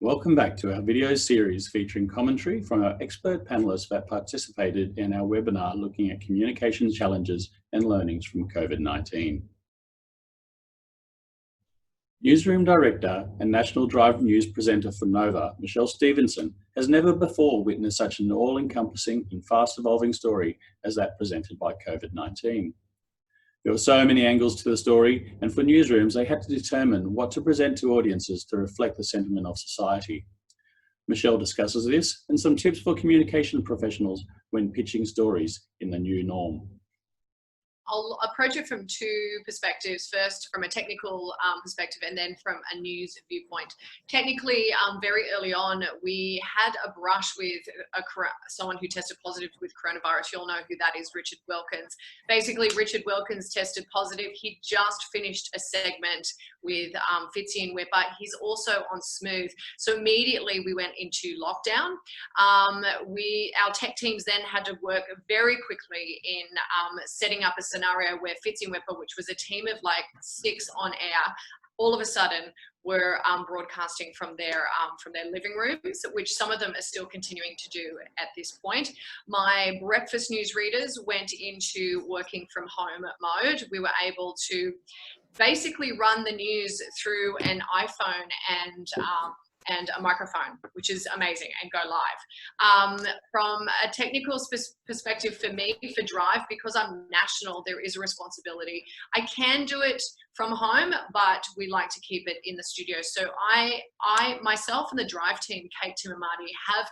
Welcome back to our video series featuring commentary from our expert panelists that participated in our webinar looking at communication challenges and learnings from COVID-19. Newsroom Director and National Drive News presenter for Nova, Michelle Stephenson, has never before witnessed such an all-encompassing and fast-evolving story as that presented by COVID-19. There were so many angles to the story, and for newsrooms, they had to determine what to present to audiences to reflect the sentiment of society. Michelle discusses this and some tips for communication professionals when pitching stories in the new norm. I'll approach it from two perspectives. First, from a technical perspective, and then from a news viewpoint. Technically, very early on, we had a brush with someone who tested positive with coronavirus. You'll know who that is, Richard Wilkins. Basically, Richard Wilkins tested positive. He just finished a segment with Fitzy and Whipper. He's also on Smooth. So immediately we went into lockdown. Our tech teams then had to work very quickly in setting up a scenario where Fitzy and Whipper, which was a team of like 6 on air, all of a sudden were broadcasting from their living rooms, which some of them are still continuing to do at this point. My breakfast news readers went into working from home mode. We were able to basically run the news through an iPhone and a microphone, which is amazing, and go live. From a technical perspective for me, for Drive, because I'm national, there is a responsibility. I can do it from home, but we like to keep it in the studio. So I myself and the Drive team, Kate, Tim and Marty, have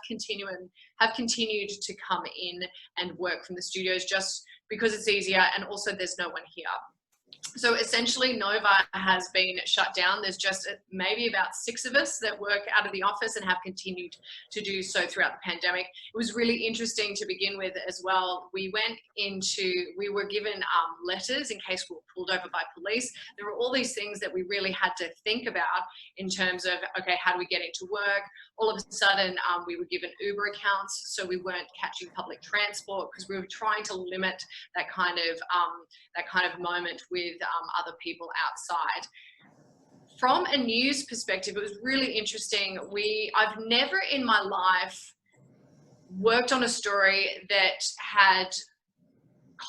continued to come in and work from the studios just because it's easier, and also there's no one here. So essentially Nova has been shut down. There's just maybe about 6 of us that work out of the office and have continued to do so throughout the pandemic. It was really interesting to begin with as well. We were given letters in case we were pulled over by police. There were all these things that we really had to think about in terms of, okay, how do we get into work? All of a sudden we were given Uber accounts, so we weren't catching public transport because we were trying to limit that kind of moment with other people outside. From a news perspective, it was really interesting. I've never in my life worked on a story that had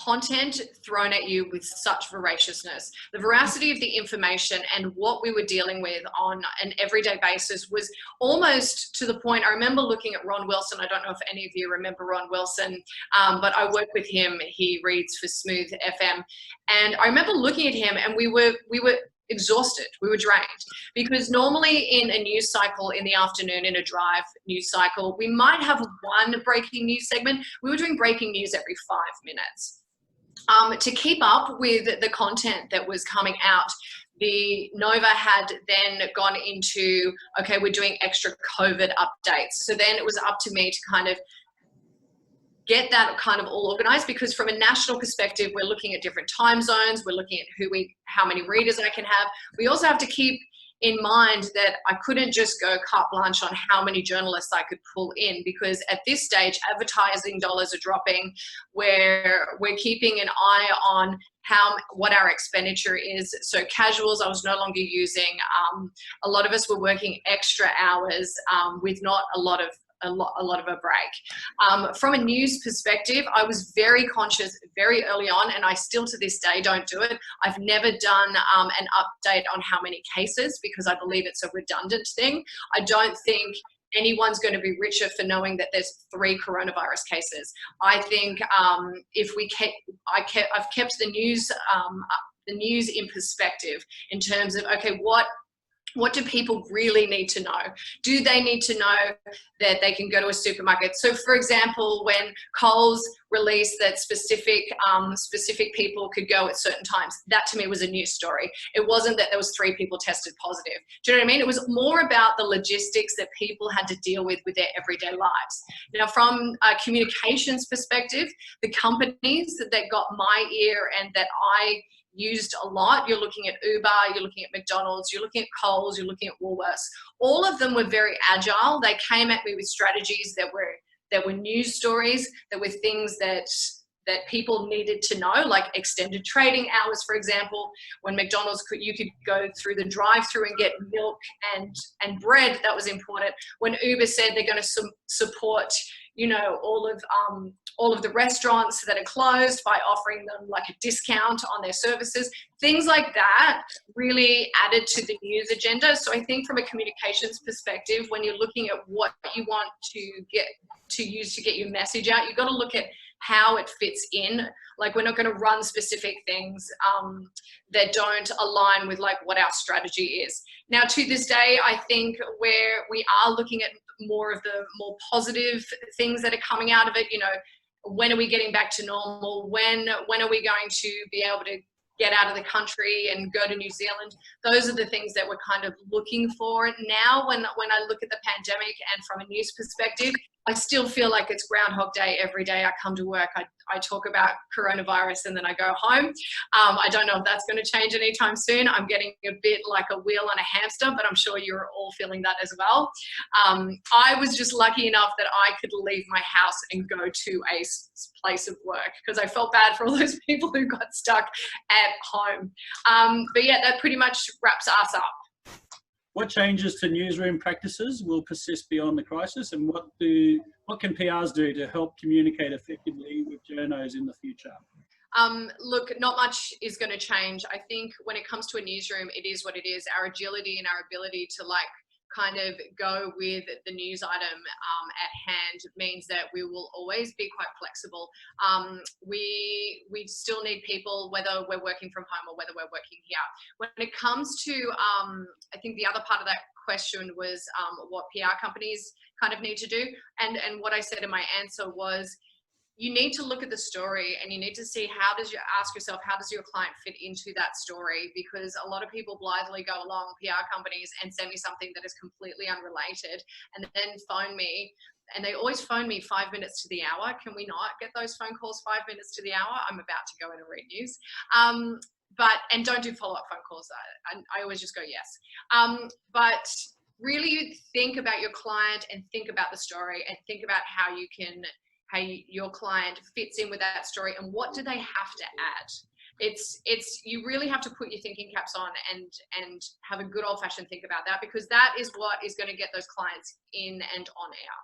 content thrown at you with such voraciousness. The veracity of the information and what we were dealing with on an everyday basis was almost to the point. I remember looking at Ron Wilson. I don't know if any of you remember Ron Wilson, but I work with him. He reads for Smooth FM. And I remember looking at him, and we were exhausted. We were drained, because normally in a news cycle in the afternoon, in a Drive news cycle, we might have one breaking news segment. We were doing breaking news every 5 minutes. To keep up with the content that was coming out, the Nova had then gone into, okay, we're doing extra COVID updates. So then it was up to me to kind of get that kind of all organized, because from a national perspective, we're looking at different time zones. We're looking at how many readers I can have. We also have to keep in mind that I couldn't just go carte blanche on how many journalists I could pull in, because at this stage, advertising dollars are dropping, where we're keeping an eye on what our expenditure is. So casuals, I was no longer using. A lot of us were working extra hours with not a lot of a break. From a news perspective, I was very conscious very early on, and I still to this day don't do it. I've never done an update on how many cases, because I believe it's a redundant thing. I don't think anyone's going to be richer for knowing that there's 3 coronavirus cases. I think I've kept the news in perspective in terms of, okay, what do people really need to know? Do they need to know that they can go to a supermarket? So for example, when Coles released that specific people could go at certain times, that to me was a news story. It wasn't that there was 3 people tested positive. Do you know what I mean? It was more about the logistics that people had to deal with their everyday lives. Now, from a communications perspective, the companies that got my ear and that I used a lot, you're looking at Uber, you're looking at McDonald's, you're looking at Coles, you're looking at Woolworths. All of them were very agile. They came at me with strategies that were news stories, that were things that that people needed to know, like extended trading hours, for example. When McDonald's you could go through the drive-through and get milk and bread, that was important. When Uber said they're going to support, you know, all of the restaurants that are closed by offering them like a discount on their services, things like that really added to the news agenda. So I think from a communications perspective, when you're looking at what you want to use to get your message out, you've got to look at how it fits in. Like, we're not going to run specific things that don't align with like what our strategy is. Now, to this day, I think where we are looking at more of the more positive things that are coming out of it, you know, when are we getting back to normal? When are we going to be able to get out of the country and go to New Zealand? Those are the things that we're kind of looking for now. When I look at the pandemic and from a news perspective, I still feel like it's Groundhog Day every day. I come to work, I talk about coronavirus, and then I go home. I don't know if that's going to change anytime soon. I'm getting a bit like a wheel on a hamster, but I'm sure you're all feeling that as well. I was just lucky enough that I could leave my house and go to a place of work, because I felt bad for all those people who got stuck at home. But yeah, that pretty much wraps us up. What changes to newsroom practices will persist beyond the crisis, and what can PRs do to help communicate effectively with journos in the future? Look, not much is going to change. I think when it comes to a newsroom, it is what it is. Our agility and our ability to like kind of go with the news item at hand means that we will always be quite flexible. We still need people, whether we're working from home or whether we're working here. When it comes to, I think the other part of that question was what PR companies kind of need to do. And what I said in my answer was, you need to look at the story and you need to see ask yourself, how does your client fit into that story? Because a lot of people blithely go along, PR companies, and send me something that is completely unrelated and then phone me. And they always phone me 5 minutes to the hour. Can we not get those phone calls 5 minutes to the hour? I'm about to go in and read news. And don't do follow-up phone calls. I always just go yes. But really think about your client and think about the story and think about how your client fits in with that story and what do they have to add. You really have to put your thinking caps on and have a good old-fashioned think about that, because that is what is going to get those clients in and on air.